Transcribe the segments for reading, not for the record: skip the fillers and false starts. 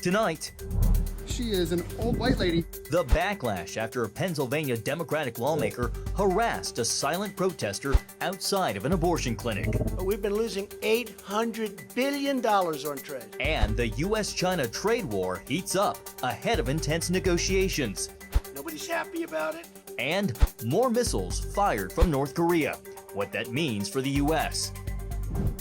Tonight, she is an old white lady. The backlash after a Pennsylvania Democratic lawmaker harassed a silent protester outside of an abortion clinic. We've been losing $800 billion on trade. And the U.S.-China trade war heats up ahead of intense negotiations. Nobody's happy about it. And more missiles fired from North Korea. What that means for the U.S.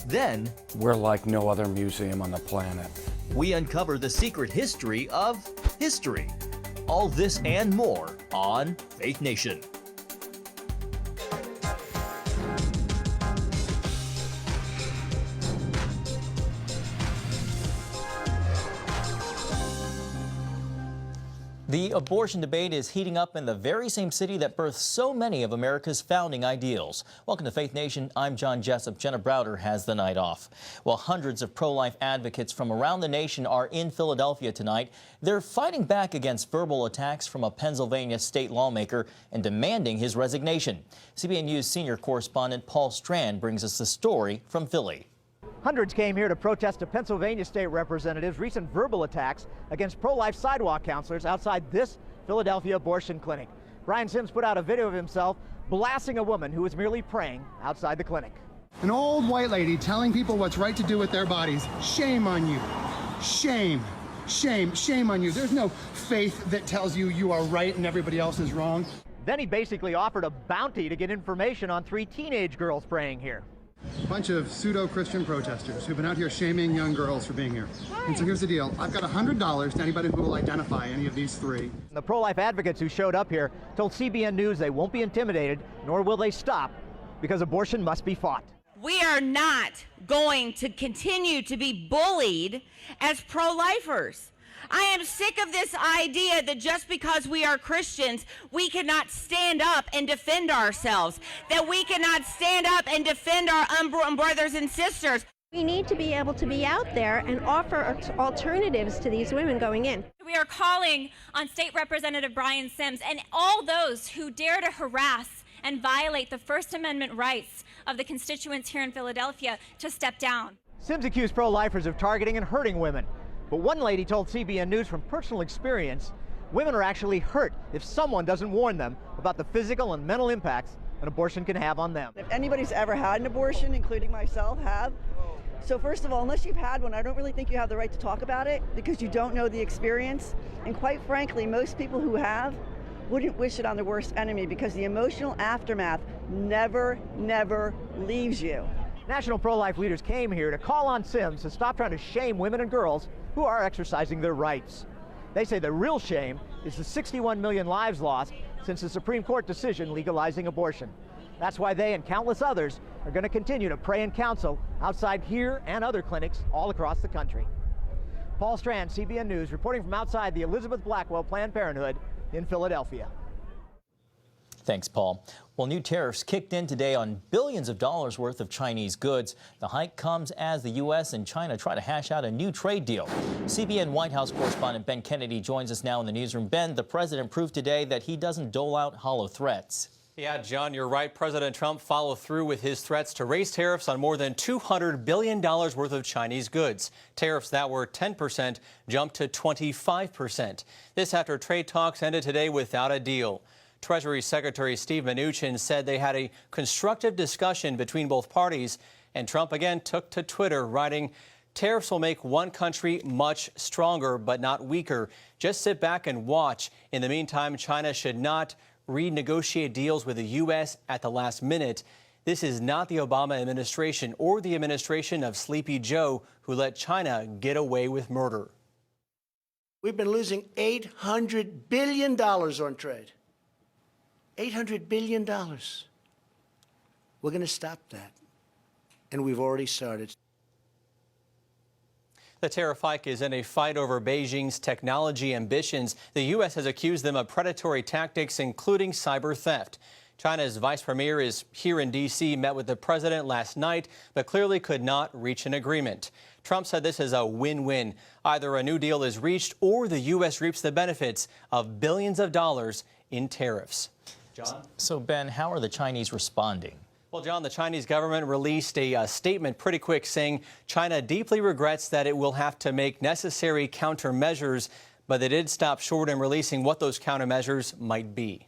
Then, we're like no other museum on the planet. We uncover the secret history of history. All this and more on Faith Nation. The abortion debate is heating up in the very same city that birthed so many of America's founding ideals. Welcome to Faith Nation. I'm John Jessup. Jenna Browder has the night off. Well, hundreds of pro-life advocates from around the nation are in Philadelphia tonight. They're fighting back against verbal attacks from a Pennsylvania state lawmaker and demanding his resignation. CBN News senior correspondent Paul Strand brings us the story from Philly. Hundreds came here to protest a Pennsylvania state representative's recent verbal attacks against pro-life sidewalk counselors outside this Philadelphia abortion clinic. Brian Sims put out a video of himself blasting a woman who was merely praying outside the clinic. An old white lady telling people what's right to do with their bodies. Shame on you. Shame. Shame. Shame on you. There's no faith that tells you you are right and everybody else is wrong. Then he basically offered a bounty to get information on 3 teenage girls praying here. A bunch of pseudo-Christian protesters who've been out here shaming young girls for being here. And so here's the deal. I've got $100 to anybody who will identify any of these 3. The pro-life advocates who showed up here told CBN News they won't be intimidated, nor will they stop, because abortion must be fought. We are not going to continue to be bullied as pro-lifers. I am sick of this idea that just because we are Christians, we cannot stand up and defend ourselves, that we cannot stand up and defend our unborn brothers and sisters. We need to be able to be out there and offer alternatives to these women going in. We are calling on State Representative Brian Sims and all those who dare to harass and violate the First Amendment rights of the constituents here in Philadelphia to step down. Sims accused pro-lifers of targeting and hurting women. But one lady told CBN News from personal experience, women are actually hurt if someone doesn't warn them about the physical and mental impacts an abortion can have on them. If anybody's ever had an abortion, including myself, have. So first of all, unless you've had one, I don't really think you have the right to talk about it because you don't know the experience. And quite frankly, most people who have wouldn't wish it on their worst enemy because the emotional aftermath never leaves you. National pro-life leaders came here to call on Sims to stop trying to shame women and girls who are exercising their rights. They say the real shame is the 61 million lives lost since the Supreme Court decision legalizing abortion. That's why they and countless others are going to continue to pray and counsel outside here and other clinics all across the country. Paul Strand, CBN News, reporting from outside the Elizabeth Blackwell Planned Parenthood in Philadelphia. Thanks, Paul. Well, new tariffs kicked in today on billions of dollars worth of Chinese goods. The hike comes as the U.S. and China try to hash out a new trade deal. CBN White House correspondent Ben Kennedy joins us now in the newsroom. Ben, the president proved today that he doesn't dole out hollow threats. Yeah, John, you're right. President Trump followed through with his threats to raise tariffs on more than $200 billion worth of Chinese goods. Tariffs that were 10% jumped to 25%. This after trade talks ended today without a deal. Treasury Secretary Steve Mnuchin said they had a constructive discussion between both parties, and Trump again took to Twitter, writing, "Tariffs will make one country much stronger, but not weaker. Just sit back and watch. In the meantime, China should not renegotiate deals with the U.S. at the last minute. This is not the Obama administration or the administration of Sleepy Joe, who let China get away with murder." We've been losing $800 billion on trade. $800 billion. We're going to stop that. And we've already started. The tariff hike is in a fight over Beijing's technology ambitions. The U.S. has accused them of predatory tactics, including cyber theft. China's vice premier is here in D.C., met with the president last night, but clearly could not reach an agreement. Trump said this is a win-win. Either a new deal is reached or the U.S. reaps the benefits of billions of dollars in tariffs. John? So, Ben, how are the Chinese responding? Well, John, the Chinese government released a statement pretty quick saying China deeply regrets that it will have to make necessary countermeasures, but they did stop short in releasing what those countermeasures might be.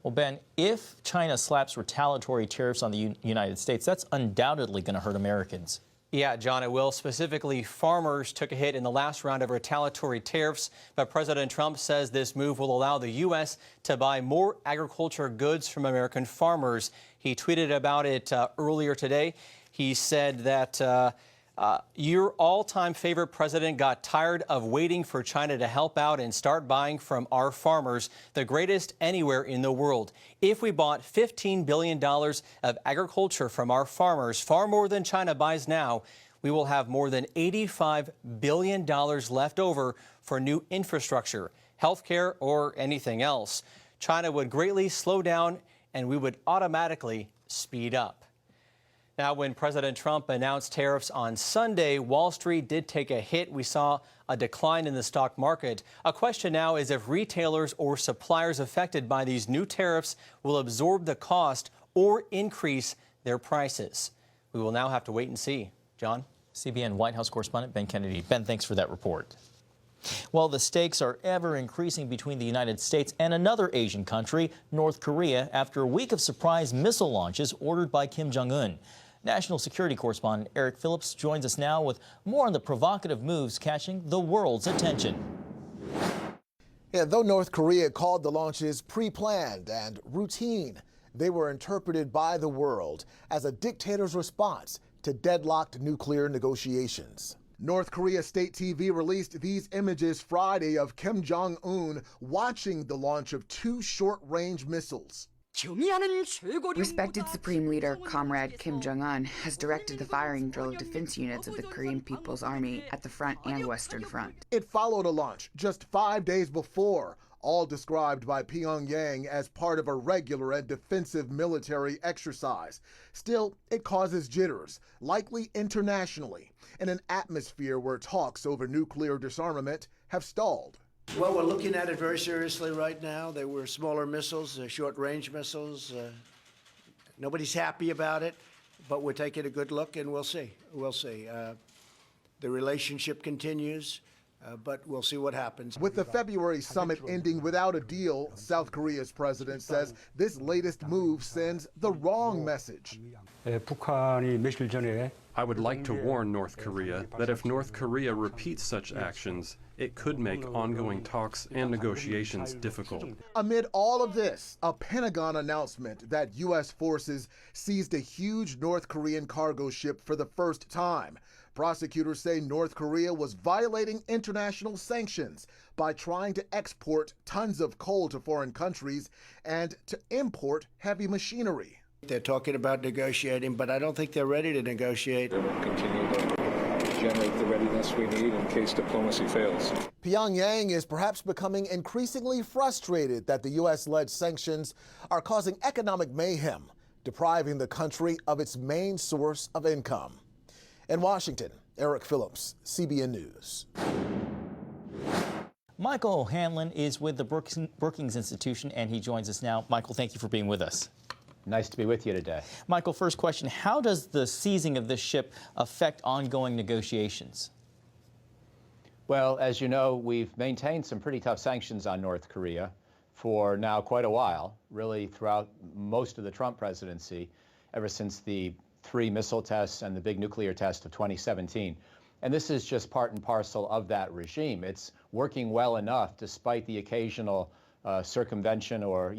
Well, Ben, if China slaps retaliatory tariffs on the United States, that's undoubtedly going to hurt Americans. Yeah, John, it will. Specifically, farmers took a hit in the last round of retaliatory tariffs, but President Trump says this move will allow the U.S. to buy more agriculture goods from American farmers. He tweeted about it earlier today. He said that your all-time favorite president got tired of waiting for China to help out and start buying from our farmers, the greatest anywhere in the world. If we bought $15 billion of agriculture from our farmers, far more than China buys now, we will have more than $85 billion left over for new infrastructure, healthcare, or anything else. China would greatly slow down and we would automatically speed up. Now, when President Trump announced tariffs on Sunday, Wall Street did take a hit. We saw a decline in the stock market. A question now is if retailers or suppliers affected by these new tariffs will absorb the cost or increase their prices. We will now have to wait and see. John? CBN White House correspondent Ben Kennedy. Ben, thanks for that report. Well, the stakes are ever increasing between the United States and another Asian country, North Korea, after a week of surprise missile launches ordered by Kim Jong-un. National security correspondent Eric Phillips joins us now with more on the provocative moves catching the world's attention. Yeah, though North Korea called the launches pre-planned and routine, they were interpreted by the world as a dictator's response to deadlocked nuclear negotiations. North Korea state TV released these images Friday of Kim Jong-un watching the launch of 2 short-range missiles. Respected Supreme Leader Comrade Kim Jong-un has directed the firing drill of defense units of the Korean People's Army at the front and Western Front. It followed a launch just 5 days before, all described by Pyongyang as part of a regular and defensive military exercise. Still, it causes jitters, likely internationally, in an atmosphere where talks over nuclear disarmament have stalled. Well, we're looking at it very seriously right now. They were smaller missiles, short-range missiles. Nobody's happy about it, but we're taking a good look, and we'll see. We'll see. The relationship continues, but we'll see what happens. With the February summit ending without a deal, South Korea's president says this latest move sends the wrong message. I would like to warn North Korea that if North Korea repeats such actions, it could make ongoing talks and negotiations difficult. Amid all of this, a Pentagon announcement that U.S. forces seized a huge North Korean cargo ship for the first time. Prosecutors say North Korea was violating international sanctions by trying to export tons of coal to foreign countries and to import heavy machinery. They're talking about negotiating, but I don't think they're ready to negotiate. They will continue to generate the readiness we need in case diplomacy fails. Pyongyang is perhaps becoming increasingly frustrated that the U.S.-led sanctions are causing economic mayhem, depriving the country of its main source of income. In Washington, Eric Phillips, CBN News. Michael O'Hanlon is with the Brookings Institution, and he joins us now. Michael, thank you for being with us. Nice to be with you today. Michael, first question, how does the seizing of this ship affect ongoing negotiations? Well, as you know, we've maintained some pretty tough sanctions on North Korea for now quite a while, really throughout most of the Trump presidency, ever since the 3 missile tests and the big nuclear test of 2017. And this is just part and parcel of that regime. It's working well enough despite the occasional circumvention or,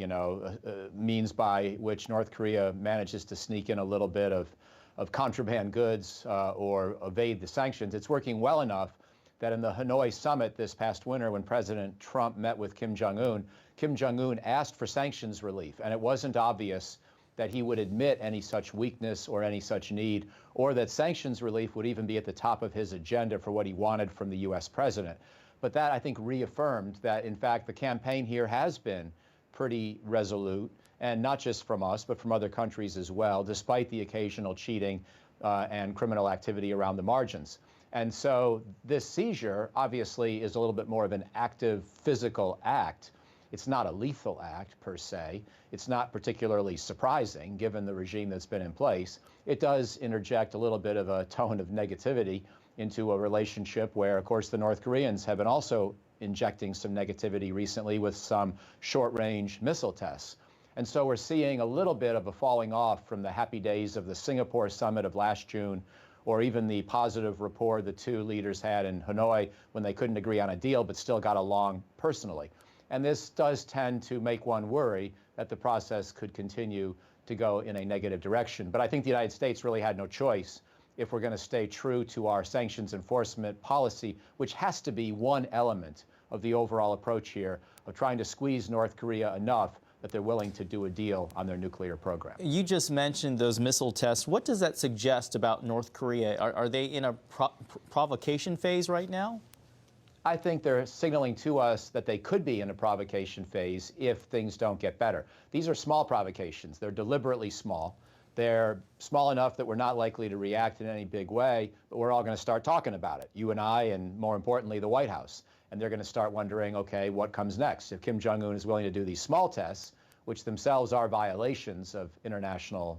means by which North Korea manages to sneak in a little bit of contraband goods or evade the sanctions. It's working well enough that in the Hanoi summit this past winter, when President Trump met with Kim Jong-un asked for sanctions relief, and it wasn't obvious that he would admit any such weakness or any such need, or that sanctions relief would even be at the top of his agenda for what he wanted from the U.S. president. But that, I think, reaffirmed that, in fact, the campaign here has been pretty resolute, and not just from us, but from other countries as well, despite the occasional cheating and criminal activity around the margins. And so this seizure, obviously, is a little bit more of an active physical act. It's not a lethal act per se. It's not particularly surprising given the regime that's been in place. It does interject a little bit of a tone of negativity into a relationship where, of course, the North Koreans have been also injecting some negativity recently with some short-range missile tests. And so we're seeing a little bit of a falling off from the happy days of the Singapore summit of last June, or even the positive rapport the two leaders had in Hanoi when they couldn't agree on a deal but still got along personally. And this does tend to make one worry that the process could continue to go in a negative direction. But I think the United States really had no choice if we're going to stay true to our sanctions enforcement policy, which has to be one element of the overall approach here of trying to squeeze North Korea enough that they're willing to do a deal on their nuclear program. You just mentioned those missile tests. What does that suggest about North Korea? Are they in a provocation phase right now? I think they're signaling to us that they could be in a provocation phase if things don't get better. These are small provocations. They're deliberately small. They're small enough that we're not likely to react in any big way, but we're all going to start talking about it, you and I, and more importantly, the White House. And they're going to start wondering, okay, what comes next? If Kim Jong-un is willing to do these small tests, which themselves are violations of international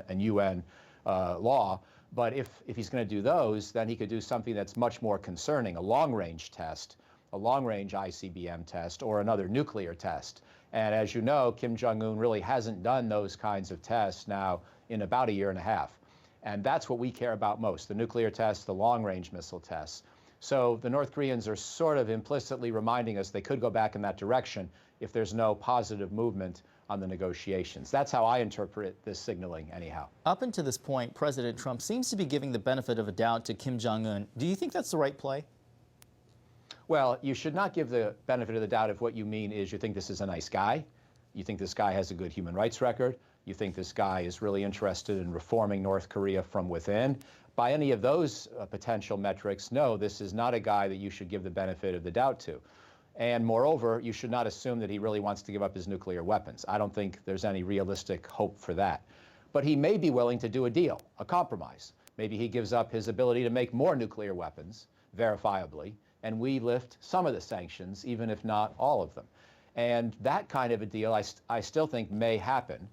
and UN law, but if he's going to do those, then he could do something that's much more concerning, a long-range test, a long-range ICBM test, or another nuclear test. And as you know, Kim Jong-un really hasn't done those kinds of tests now in about a year and a half. And that's what we care about most, the nuclear tests, the long-range missile tests. So the North Koreans are sort of implicitly reminding us they could go back in that direction if there's no positive movement on the negotiations. That's how I interpret this signaling anyhow. Up until this point, President Trump seems to be giving the benefit of a doubt to Kim Jong-un. Do you think that's the right play? Well, you should not give the benefit of the doubt if what you mean is you think this is a nice guy, you think this guy has a good human rights record, you think this guy is really interested in reforming North Korea from within. By any of those potential metrics, no, this is not a guy that you should give the benefit of the doubt to. And moreover, you should not assume that he really wants to give up his nuclear weapons. I don't think there's any realistic hope for that. But he may be willing to do a deal, a compromise. Maybe he gives up his ability to make more nuclear weapons, verifiably, and we lift some of the sanctions, even if not all of them. And that kind of a deal I still think may happen,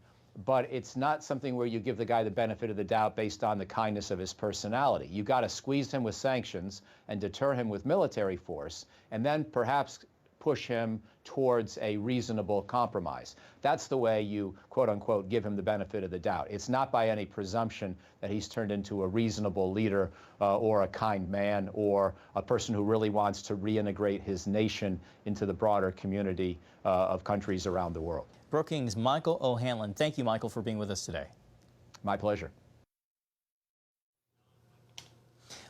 but it's not something where you give the guy the benefit of the doubt based on the kindness of his personality. You've got to squeeze him with sanctions and deter him with military force, and then perhaps push him towards a reasonable compromise. That's the way you, quote unquote, give him the benefit of the doubt. It's not by any presumption that he's turned into a reasonable leader or a kind man or a person who really wants to reintegrate his nation into the broader community of countries around the world. Brookings' Michael O'Hanlon. Thank you, Michael, for being with us today. My pleasure.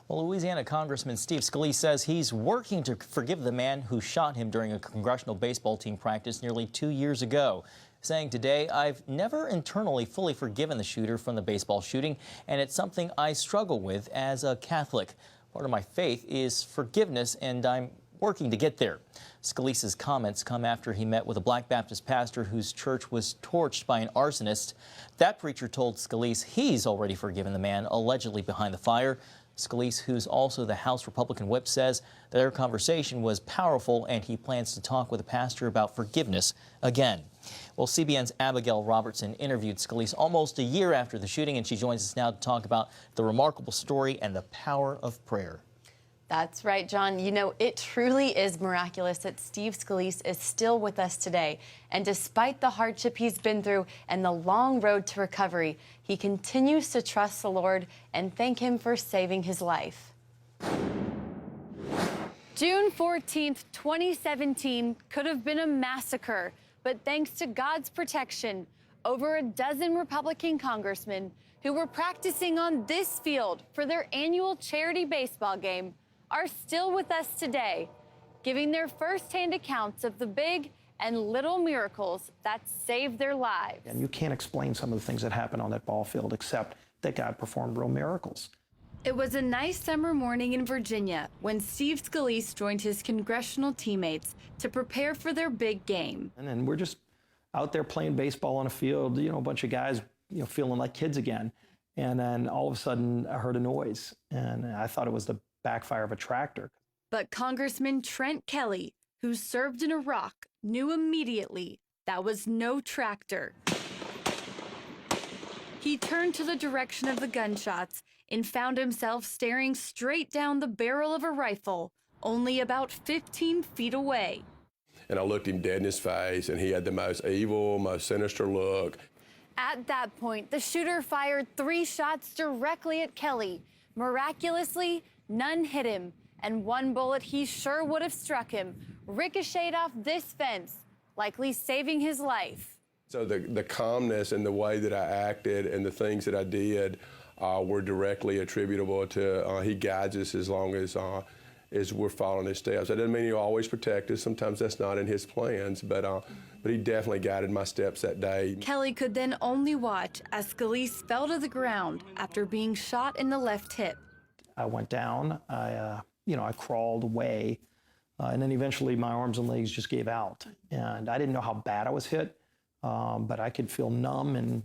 Well, Louisiana Congressman Steve Scalise says he's working to forgive the man who shot him during a congressional baseball team practice nearly 2 years ago, saying today, "I've never internally fully forgiven the shooter from the baseball shooting, and it's something I struggle with as a Catholic. Part of my faith is forgiveness, and I'm working to get there." Scalise's comments come after he met with a Black Baptist pastor whose church was torched by an arsonist. That preacher told Scalise he's already forgiven the man allegedly behind the fire. Scalise, who's also the House Republican whip, says their conversation was powerful and he plans to talk with the pastor about forgiveness again. Well, CBN's Abigail Robertson interviewed Scalise almost a year after the shooting, and she joins us now to talk about the remarkable story and the power of prayer. That's right, John. You know, it truly is miraculous that Steve Scalise is still with us today. And despite the hardship he's been through and the long road to recovery, he continues to trust the Lord and thank him for saving his life. June 14th, 2017 could have been a massacre, but thanks to God's protection, over a dozen Republican congressmen who were practicing on this field for their annual charity baseball game are still with us today, giving their firsthand accounts of the big and little miracles that saved their lives. And you can't explain some of the things that happened on that ball field except that God performed real miracles. It was a nice summer morning in Virginia when Steve Scalise joined his congressional teammates to prepare for their big game. And then we're just out there playing baseball on a field, you know, a bunch of guys, you know, feeling like kids again. And then all of a sudden I heard a noise and I thought it was the backfire of a tractor. But Congressman Trent Kelly, who served in Iraq, knew immediately that was no tractor. He turned to the direction of the gunshots and found himself staring straight down the barrel of a rifle, only about 15 feet away. And I looked him dead in his face, and he had the most evil, most sinister look. At that point, the shooter fired 3 shots directly at Kelly. Miraculously, none hit him, and one bullet he sure would have struck him ricocheted off this fence, likely saving his life. So the calmness and the way that I acted and the things that I did were directly attributable to he guides us as long as we're following his steps. That doesn't mean he'll always protect us. Sometimes that's not in his plans, but he definitely guided my steps that day. Kelly could then only watch as Scalise fell to the ground after being shot in the left hip. I went down, I crawled away, and then eventually my arms and legs just gave out. And I didn't know how bad I was hit, but I could feel numb, and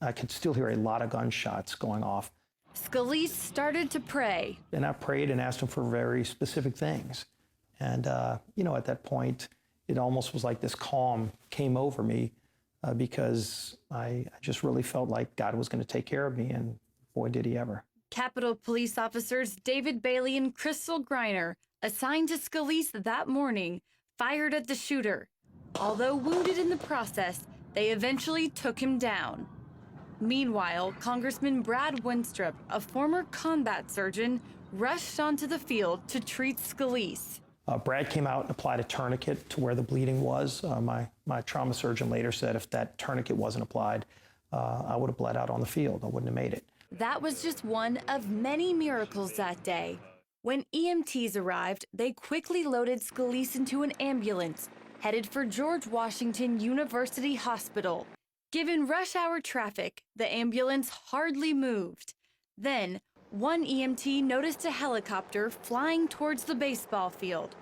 I could still hear a lot of gunshots going off. Scalise started to pray. And I prayed and asked him for very specific things. And, at that point, it almost was like this calm came over me because I just really felt like God was going to take care of me, and boy, did he ever. Capitol Police officers David Bailey and Crystal Griner, assigned to Scalise that morning, fired at the shooter. Although wounded in the process, they eventually took him down. Meanwhile, Congressman Brad Winstrup, a former combat surgeon, rushed onto the field to treat Scalise. Brad came out and applied a tourniquet to where the bleeding was. My trauma surgeon later said if that tourniquet wasn't applied, I would have bled out on the field. I wouldn't have made it. That was just one of many miracles that day. When EMTs arrived, they quickly loaded Scalise into an ambulance, headed for George Washington University Hospital. Given rush hour traffic, the ambulance hardly moved. Then, one EMT noticed a helicopter flying towards the baseball field.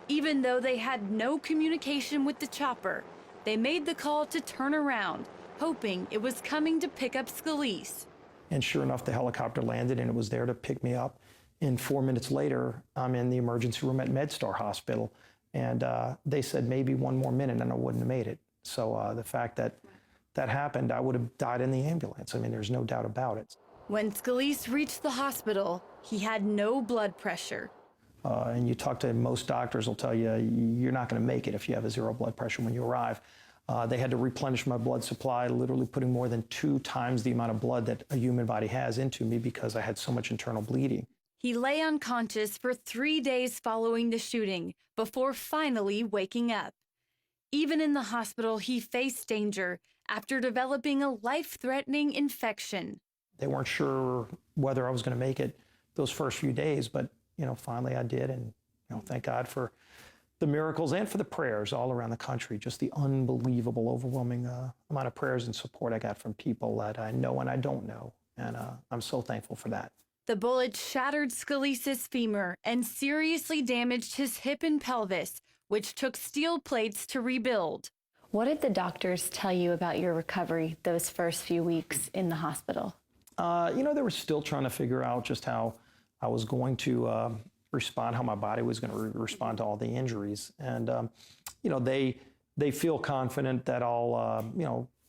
Even though they had no communication with the chopper, they made the call to turn around, hoping it was coming to pick up Scalise. And sure enough, the helicopter landed, and it was there to pick me up. And 4 minutes later, I'm in the emergency room at MedStar Hospital, and they said maybe one more minute and I wouldn't have made it. So the fact that that happened, I would have died in the ambulance. I mean, there's no doubt about it. When Scalise reached the hospital, he had no blood pressure. And you talk to most doctors, will tell you you're not going to make it if you have a 0 blood pressure when you arrive. They had to replenish my blood supply, literally putting more than 2 times the amount of blood that a human body has into me because I had so much internal bleeding. He lay unconscious for 3 days following the shooting before finally waking up. Even in the hospital, he faced danger after developing a life-threatening infection. They weren't sure whether I was going to make it those first few days, but finally I did, and thank God for the miracles and for the prayers all around the country, just the unbelievable, overwhelming amount of prayers and support I got from people that I know and I don't know, and I'm so thankful for that. The bullet shattered Scalise's femur and seriously damaged his hip and pelvis, which took steel plates to rebuild. What did the doctors tell you about your recovery those first few weeks in the hospital? They were still trying to figure out just how I was going to respond, how my body was going to respond to all the injuries. And, they feel confident that I'll,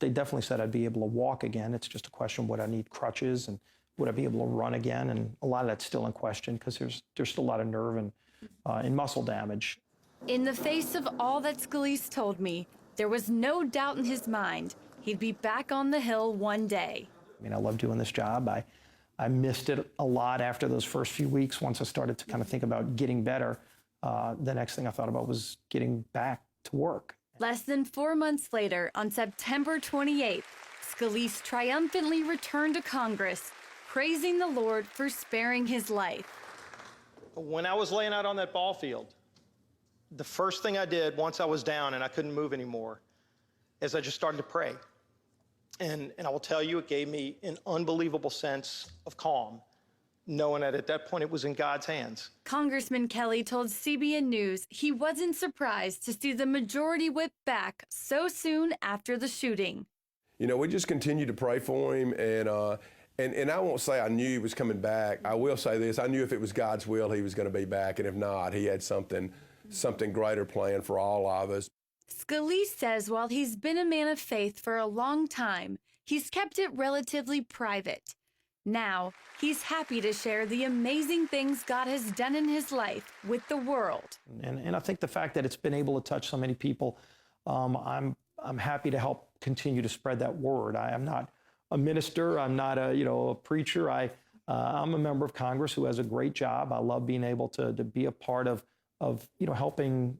they definitely said I'd be able to walk again. It's just a question, would I need crutches and would I be able to run again? And a lot of that's still in question because there's still a lot of nerve and muscle damage. In the face of all that Scalise told me, there was no doubt in his mind he'd be back on the Hill one day. I love doing this job. I missed it a lot after those first few weeks. Once I started to kind of think about getting better, the next thing I thought about was getting back to work. Less than 4 months later, on September 28th, Scalise triumphantly returned to Congress, praising the Lord for sparing his life. When I was laying out on that ball field, the first thing I did once I was down and I couldn't move anymore is I just started to pray. And I will tell you, it gave me an unbelievable sense of calm, knowing that at that point it was in God's hands. Congressman Kelly told CBN News he wasn't surprised to see the majority whip back so soon after the shooting. We just continued to pray for him, and I won't say I knew he was coming back. I will say this, I knew if it was God's will, he was going to be back, and if not, he had something something greater planned for all of us. Scalise says while he's been a man of faith for a long time, he's kept it relatively private. Now, he's happy to share the amazing things God has done in his life with the world. And I think the fact that it's been able to touch so many people, I'm happy to help continue to spread that word. I am not a minister. I'm not a preacher. I'm a member of Congress who has a great job. I love being able to be a part of helping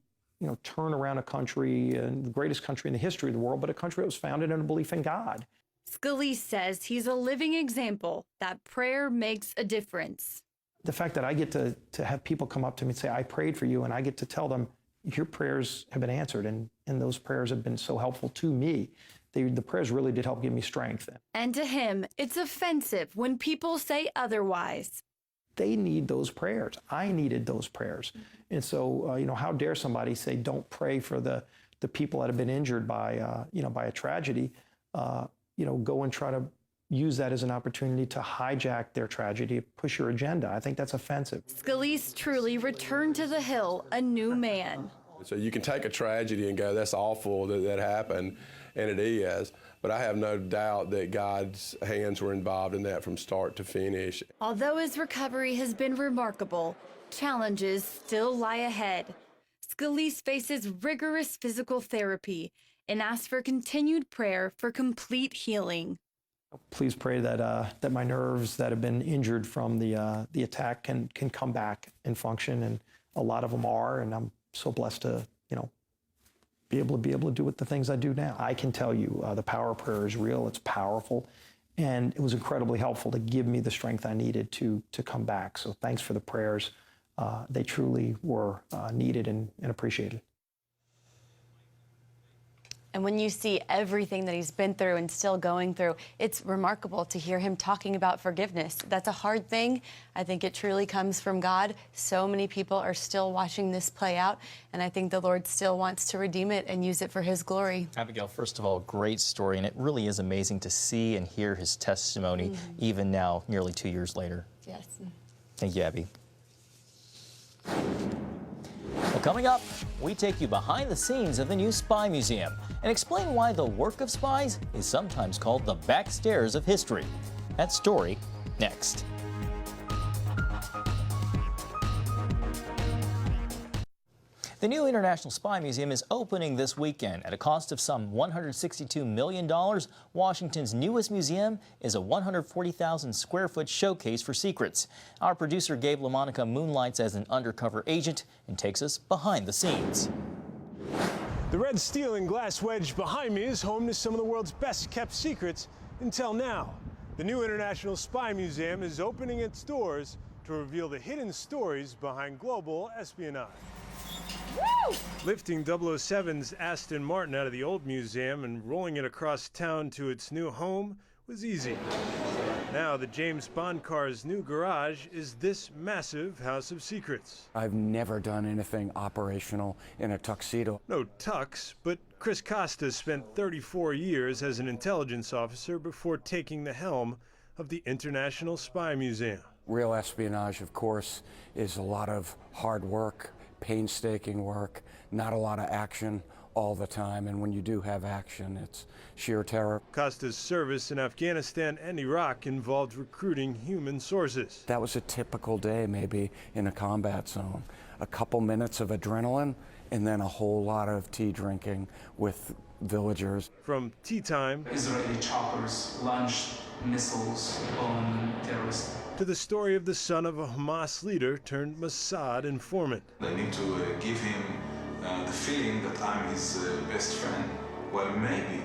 turn around a country, and the greatest country in the history of the world, but a country that was founded in a belief in God. Scalise says he's a living example that prayer makes a difference. The fact that I get to have people come up to me and say, I prayed for you, and I get to tell them, your prayers have been answered, and those prayers have been so helpful to me. The prayers really did help give me strength. And to him, it's offensive when people say otherwise. They need those prayers. I needed those prayers. And so, how dare somebody say, don't pray for the people that have been injured by, by a tragedy, go and try to use that as an opportunity to hijack their tragedy, push your agenda. I think that's offensive. Scalise truly returned to the Hill a new man. So you can take a tragedy and go, that's awful that happened, and it is. But I have no doubt that God's hands were involved in that from start to finish. Although his recovery has been remarkable, challenges still lie ahead. Scalise faces rigorous physical therapy and asks for continued prayer for complete healing. Please pray that my nerves that have been injured from the attack can come back and function, and a lot of them are, and I'm so blessed to be able to do the things I do now. I can tell you the power of prayer is real. It's powerful, and it was incredibly helpful to give me the strength I needed to come back. So thanks for the prayers. They truly were needed and appreciated. And when you see everything that he's been through and still going through, it's remarkable to hear him talking about forgiveness. That's a hard thing. I think it truly comes from God. So many people are still watching this play out, and I think the Lord still wants to redeem it and use it for his glory. Abigail, first of all, great story, and it really is amazing to see and hear his testimony, even now, nearly 2 years later. Yes. Thank you, Abby. Well, coming up, we take you behind the scenes of the new Spy Museum and explain why the work of spies is sometimes called the backstairs of history. That story next. The new International Spy Museum is opening this weekend. At a cost of some $162 million, Washington's newest museum is a 140,000 square foot showcase for secrets. Our producer Gabe LaMonica moonlights as an undercover agent and takes us behind the scenes. The red steel and glass wedge behind me is home to some of the world's best kept secrets until now. The new International Spy Museum is opening its doors to reveal the hidden stories behind global espionage. Woo! Lifting 007's Aston Martin out of the old museum and rolling it across town to its new home was easy. Now the James Bond car's new garage is this massive house of secrets. I've never done anything operational in a tuxedo. No tux, but Chris Costa spent 34 years as an intelligence officer before taking the helm of the International Spy Museum. Real espionage, of course, is a lot of hard work, painstaking work, not a lot of action all the time, and when you do have action, it's sheer terror. Costa's service in Afghanistan and Iraq involved recruiting human sources. That was a typical day, maybe, in a combat zone. A couple minutes of adrenaline, and then a whole lot of tea drinking with villagers. From tea time, Israeli choppers launched missiles on terrorists, to the story of the son of a Hamas leader turned Mossad informant. I need to give him the feeling that I'm his best friend. Well, maybe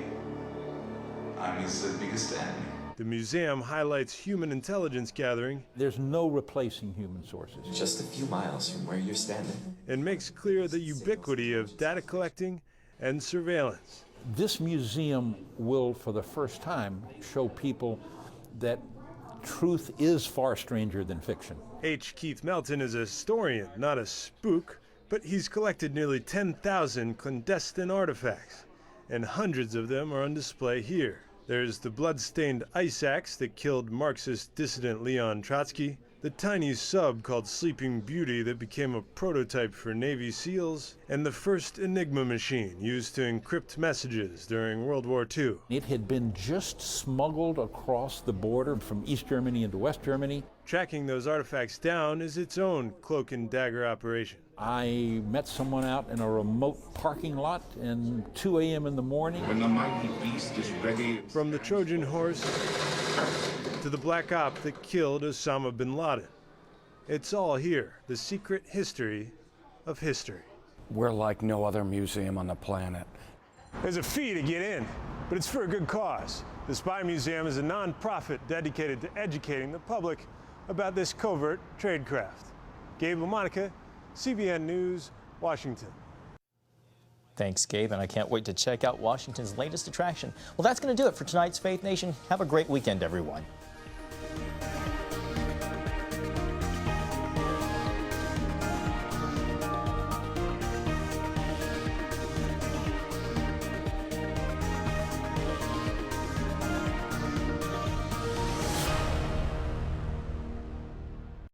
I'm his biggest enemy. The museum highlights human intelligence gathering. There's no replacing human sources. Just a few miles from where you're standing. And makes clear the ubiquity of data collecting and surveillance. This museum will, for the first time, show people that truth is far stranger than fiction. H. Keith Melton is a historian, not a spook, but he's collected nearly 10,000 clandestine artifacts, and hundreds of them are on display here. There's the blood-stained ice axe that killed Marxist dissident Leon Trotsky, the tiny sub called Sleeping Beauty that became a prototype for Navy SEALs, and the first Enigma machine used to encrypt messages during World War II. It had been just smuggled across the border from East Germany into West Germany. Tracking those artifacts down is its own cloak and dagger operation. I met someone out in a remote parking lot at 2 a.m. in the morning. When the mighty beast is ready. From the Trojan horse to the black op that killed Osama bin Laden. It's all here, the secret history of history. We're like no other museum on the planet. There's a fee to get in, but it's for a good cause. The Spy Museum is a non-profit dedicated to educating the public about this covert tradecraft. Gabe LaMonica, CBN News, Washington. Thanks, Gabe, and I can't wait to check out Washington's latest attraction. Well, that's going to do it for tonight's Faith Nation. Have a great weekend, everyone.